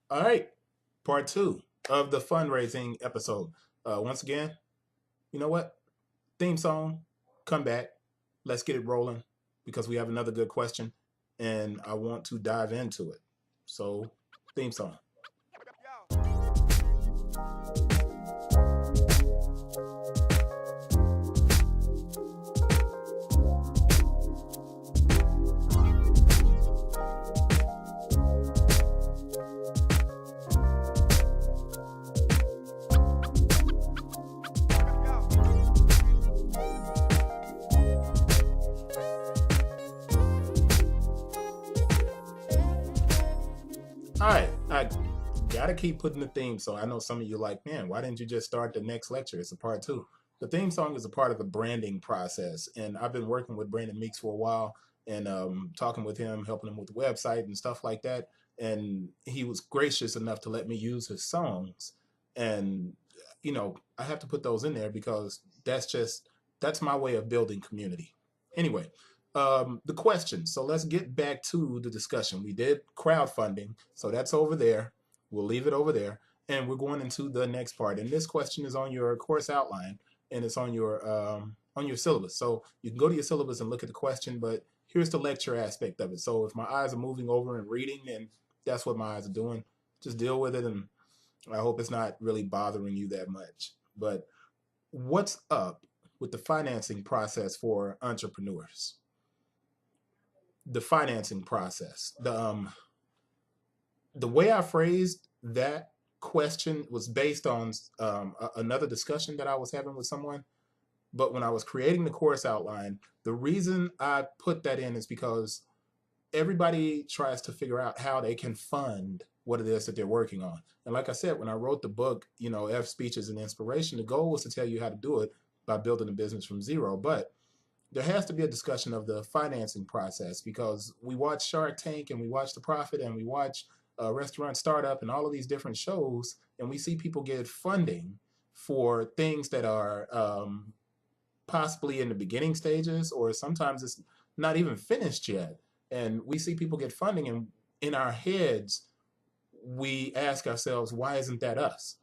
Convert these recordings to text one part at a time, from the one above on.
All right, part two of the fundraising episode. Once again, you know what? Theme song, come back. Let's get it rolling because we have another good question and I want to dive into it. So, theme song. All right, I gotta keep putting the theme. So I know some of you are like, man, why didn't you just start the next lecture? It's a part two. The theme song is a part of the branding process, and I've been working with Brandon Meeks for a while, and talking with him, helping him with the website and stuff like that. And he was gracious enough to let me use his songs, and I have to put those in there because that's my way of building community. Anyway, the questions. So let's get back to the discussion. We did crowdfunding, so that's over there. We'll leave it over there, and we're going into the next part. And this question is on your course outline, and it's on your syllabus. So you can go to your syllabus and look at the question. But here's the lecture aspect of it. So if my eyes are moving over and reading, then that's what my eyes are doing. Just deal with it, and I hope it's not really bothering you that much. But what's up with the financing process for entrepreneurs? The financing process. The way I phrased that question was based on another discussion that I was having with someone. But when I was creating the course outline, the reason I put that in is because everybody tries to figure out how they can fund what it is that they're working on. And like I said, when I wrote the book, F Speeches and Inspiration, the goal was to tell you how to do it by building a business from zero. But there has to be a discussion of the financing process because we watch Shark Tank and we watch The Profit and we watch Restaurant Startup and all of these different shows, and we see people get funding for things that are possibly in the beginning stages, or sometimes it's not even finished yet. And we see people get funding, and in our heads, we ask ourselves, why isn't that us?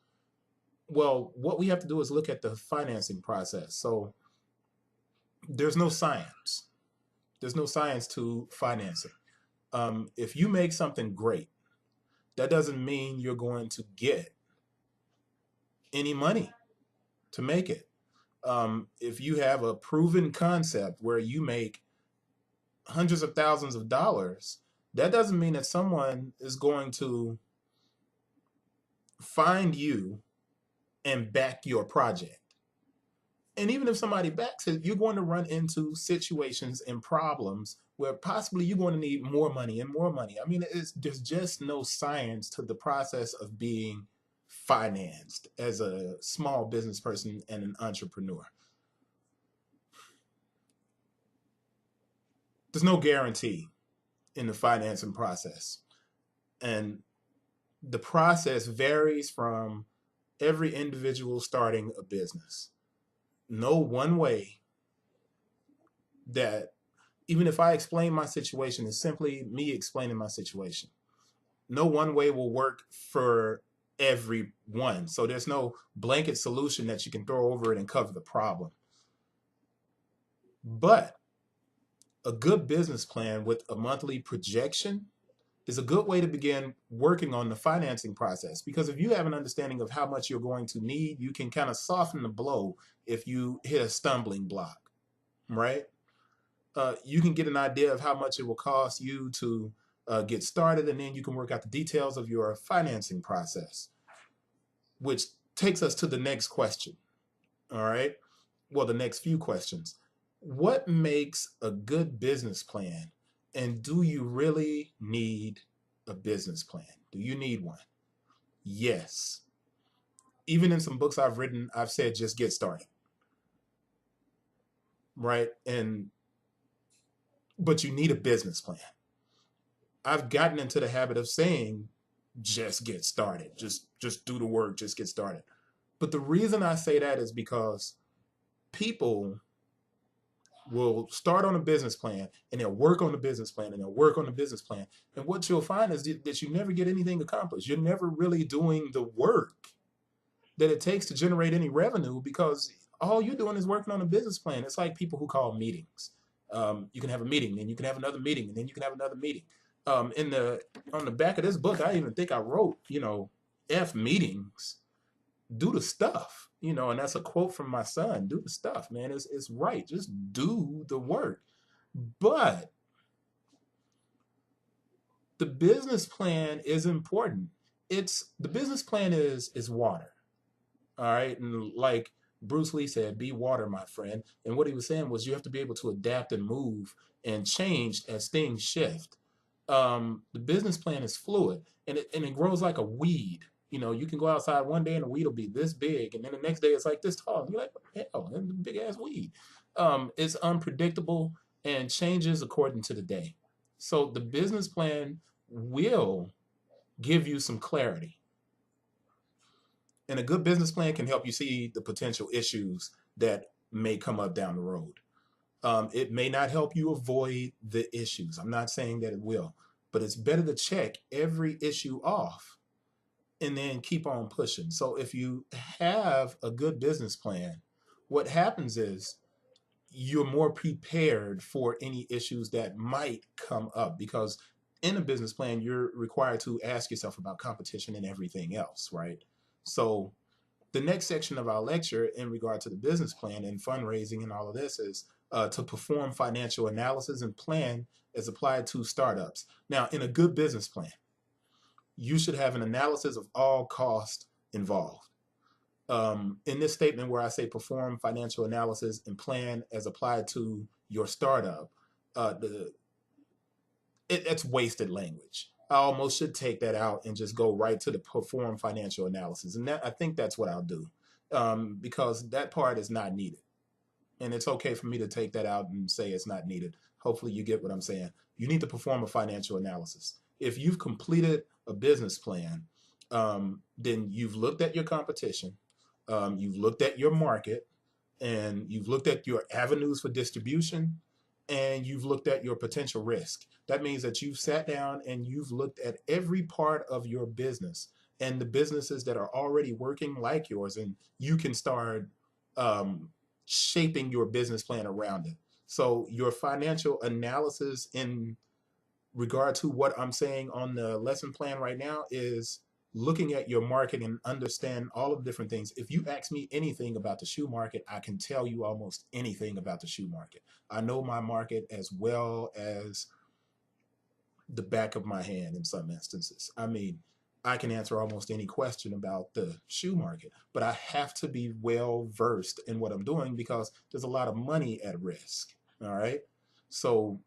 Well, what we have to do is look at the financing process. So there's no science. There's no science to financing. If you make something great, that doesn't mean you're going to get any money to make it. If you have a proven concept where you make hundreds of thousands of dollars, that doesn't mean that someone is going to find you and back your project. And even if somebody backs it, you're going to run into situations and problems where possibly you're going to need more money and more money. I mean, there's just no science to the process of being financed as a small business person and an entrepreneur. There's no guarantee in the financing process. And the process varies from every individual starting a business. No one way that, even if I explain my situation, is simply me explaining my situation. No one way will work for everyone. So there's no blanket solution that you can throw over it and cover the problem. But a good business plan with a monthly projection is a good way to begin working on the financing process. Because if you have an understanding of how much you're going to need, you can kind of soften the blow if you hit a stumbling block, right? You can get an idea of how much it will cost you to get started, and then you can work out the details of your financing process, which takes us to the next question. All right. Well, the next few questions. What makes a good business plan? And do you really need a business plan? Do you need one? Yes. Even in some books I've written, I've said just get started. Right? But you need a business plan. I've gotten into the habit of saying just get started. Just do the work, just get started. But the reason I say that is because people will start on a business plan, and they'll work on the business plan, and they'll work on the business plan. And what you'll find is that you never get anything accomplished. You're never really doing the work that it takes to generate any revenue, because all you're doing is working on a business plan. It's like people who call meetings. You can have a meeting, then you can have another meeting, and then you can have another meeting. On the back of this book, I even think I wrote, F meetings, do the stuff, and that's a quote from my son. Do the stuff, man. It's right. Just do the work. But the business plan is important. The business plan is water. All right. And like Bruce Lee said, be water, my friend. And what he was saying was you have to be able to adapt and move and change as things shift. The business plan is fluid, and it grows like a weed. You can go outside one day and the weed will be this big, and then the next day it's like this tall. And you're like, hell, that's a big ass weed. It's unpredictable and changes according to the day. So the business plan will give you some clarity. And a good business plan can help you see the potential issues that may come up down the road. It may not help you avoid the issues. I'm not saying that it will, but it's better to check every issue off and then keep on pushing. So if you have a good business plan, what happens is you're more prepared for any issues that might come up, because in a business plan, you're required to ask yourself about competition and everything else, right? So the next section of our lecture in regard to the business plan and fundraising and all of this is to perform financial analysis and plan as applied to startups. Now, in a good business plan, you should have an analysis of all costs involved. In this statement where I say perform financial analysis and plan as applied to your startup, it's wasted language. I almost should take that out and just go right to the perform financial analysis. And I think that's what I'll do, because that part is not needed. And it's okay for me to take that out and say it's not needed. Hopefully you get what I'm saying. You need to perform a financial analysis. If you've completed a business plan, then you've looked at your competition, you've looked at your market, and you've looked at your avenues for distribution, and you've looked at your potential risk. That means that you've sat down and you've looked at every part of your business and the businesses that are already working like yours, and you can start shaping your business plan around it. So your financial analysis in regard to what I'm saying on the lesson plan right now is looking at your market and understand all of the different things. If you ask me anything about the shoe market, I can tell you almost anything about the shoe market. I know my market as well as the back of my hand in some instances. I mean, I can answer almost any question about the shoe market, but I have to be well versed in what I'm doing because there's a lot of money at risk. All right. So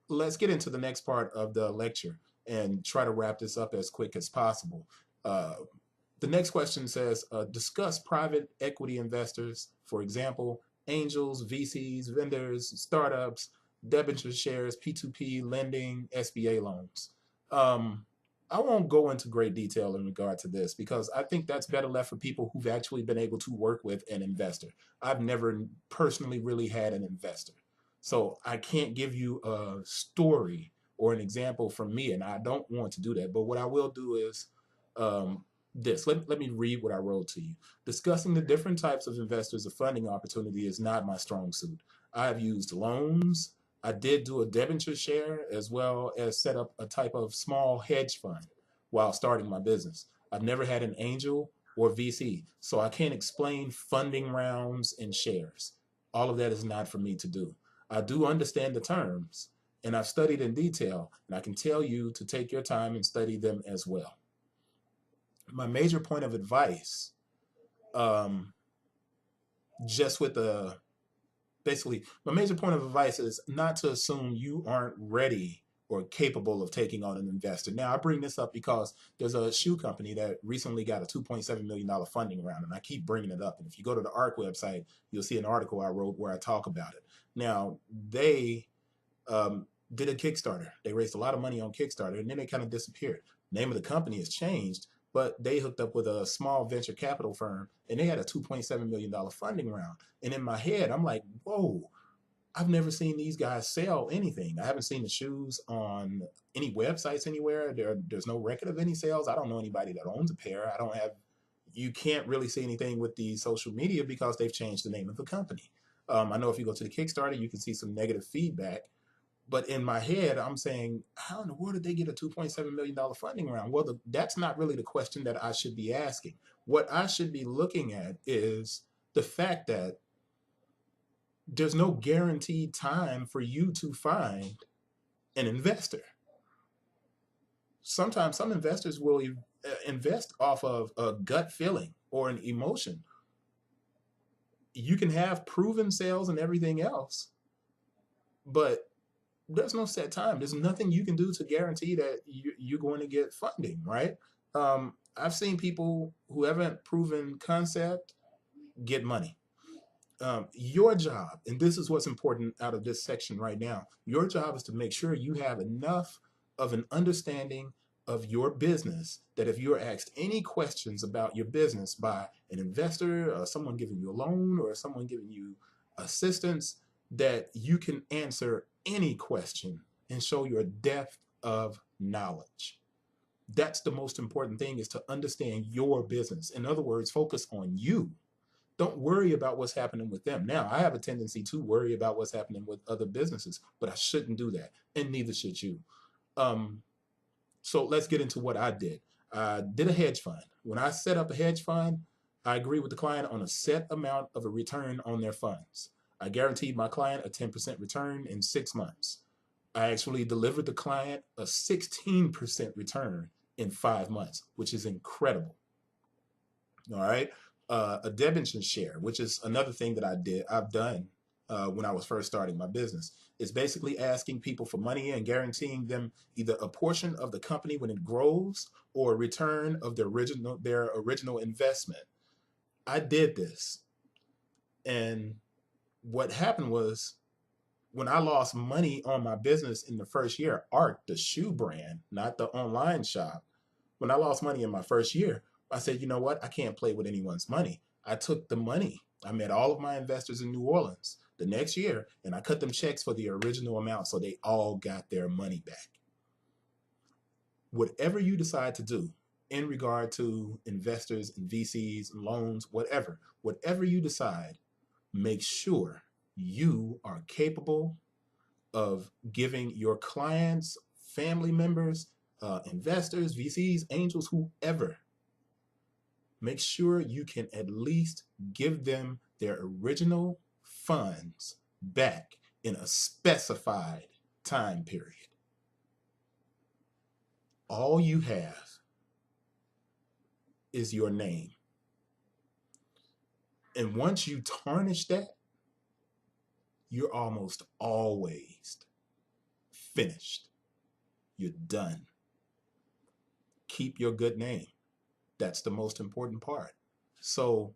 let's get into the next part of the lecture and try to wrap this up as quick as possible. The next question says, discuss private equity investors, for example, angels, VCs, vendors, startups, Debenture Shares, P2P Lending, SBA Loans. I won't go into great detail in regard to this because I think that's better left for people who've actually been able to work with an investor. I've never personally really had an investor. So I can't give you a story or an example from me, and I don't want to do that. But what I will do is this. Let me read what I wrote to you. Discussing the different types of investors or funding opportunity is not my strong suit. I have used loans. I did do a debenture share as well as set up a type of small hedge fund while starting my business. I've never had an angel or VC, so I can't explain funding rounds and shares. All of that is not for me to do. I do understand the terms, and I've studied in detail, and I can tell you to take your time and study them as well. My major point of advice, my major point of advice is not to assume you aren't ready or capable of taking on an investor. Now, I bring this up because there's a shoe company that recently got a $2.7 million funding round, and I keep bringing it up. And if you go to the ARC website, you'll see an article I wrote where I talk about it. Now, they did a Kickstarter. They raised a lot of money on Kickstarter, and then they kind of disappeared. The name of the company has changed, but they hooked up with a small venture capital firm, and they had a $2.7 million funding round. And in my head, I'm like, whoa, I've never seen these guys sell anything. I haven't seen the shoes on any websites anywhere. There's no record of any sales. I don't know anybody that owns a pair. I don't have, you can't really see anything with the social media because they've changed the name of the company. I know if you go to the Kickstarter, you can see some negative feedback. But in my head, I'm saying, how in the world did they get a $2.7 million funding round? Well, that's not really the question that I should be asking. What I should be looking at is the fact that there's no guaranteed time for you to find an investor. Sometimes some investors will invest off of a gut feeling or an emotion. You can have proven sales and everything else, but there's no set time. There's nothing you can do to guarantee that you're going to get funding, right? I've seen people who haven't proven concept get money. Your job, and this is what's important out of this section right now, your job is to make sure you have enough of an understanding of your business that if you're asked any questions about your business by an investor or someone giving you a loan or someone giving you assistance, that you can answer any question and show your depth of knowledge. That's the most important thing, is to understand your business. In other words, focus on you. Don't worry about what's happening with them. Now, I have a tendency to worry about what's happening with other businesses, but I shouldn't do that, and neither should you. So let's get into what I did. I did a hedge fund. When I set up a hedge fund, I agreed with the client on a set amount of a return on their funds. I guaranteed my client a 10% return in 6 months. I actually delivered the client a 16% return in 5 months, which is incredible. All right. A Debenture share, which is another thing that I've done when I was first starting my business, is basically asking people for money and guaranteeing them either a portion of the company when it grows or a return of their original investment. I did this, and what happened was, when I lost money on my business in the first year, Art, the shoe brand, not the online shop, when I lost money in my first year, I said, you know what? I can't play with anyone's money. I took the money. I met all of my investors in New Orleans the next year, and I cut them checks for the original amount so they all got their money back. Whatever you decide to do in regard to investors and VCs and loans, whatever you decide, make sure you are capable of giving your clients, family members, investors, VCs, angels, whoever, make sure you can at least give them their original funds back in a specified time period. All you have is your name. And once you tarnish that, you're almost always finished. You're done. Keep your good name. That's the most important part. So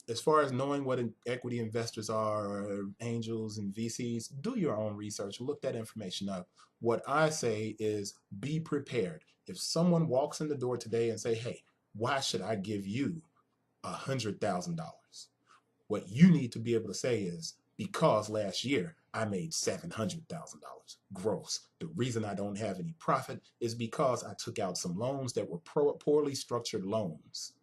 as far as knowing what equity investors are, or angels and VCs, do your own research. Look that information up. What I say is be prepared. If someone walks in the door today and say, hey, why should I give you $100,000? What you need to be able to say is, because last year I made $700,000 gross. The reason I don't have any profit is because I took out some loans that were poorly structured loans.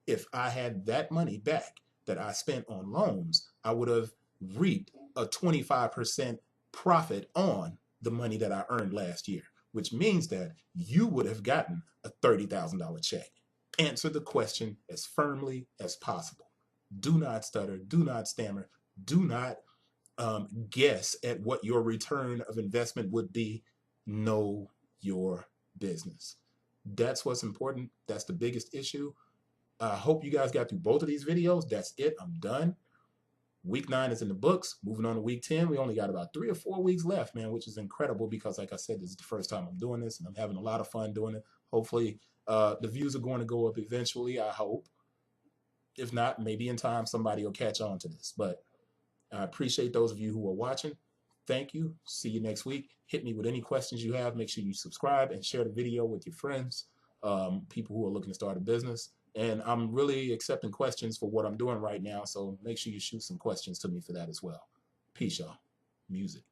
If I had that money back that I spent on loans, I would have reaped a 25% profit on the money that I earned last year, which means that you would have gotten a $30,000 check. Answer the question as firmly as possible. Do not stutter, do not stammer, do not guess at what your return of investment would be. Know your business. That's what's important. That's the biggest issue. I hope you guys got through both of these videos. That's it. I'm done. Week 9 is in the books. Moving on to week 10. We only got about 3 or 4 weeks left, man, which is incredible because, like I said, this is the first time I'm doing this, and I'm having a lot of fun doing it. Hopefully, the views are going to go up eventually, I hope. If not, maybe in time somebody will catch on to this. But I appreciate those of you who are watching. Thank you. See you next week. Hit me with any questions you have. Make sure you subscribe and share the video with your friends, people who are looking to start a business. And I'm really accepting questions for what I'm doing right now, so make sure you shoot some questions to me for that as well. Peace, y'all. music.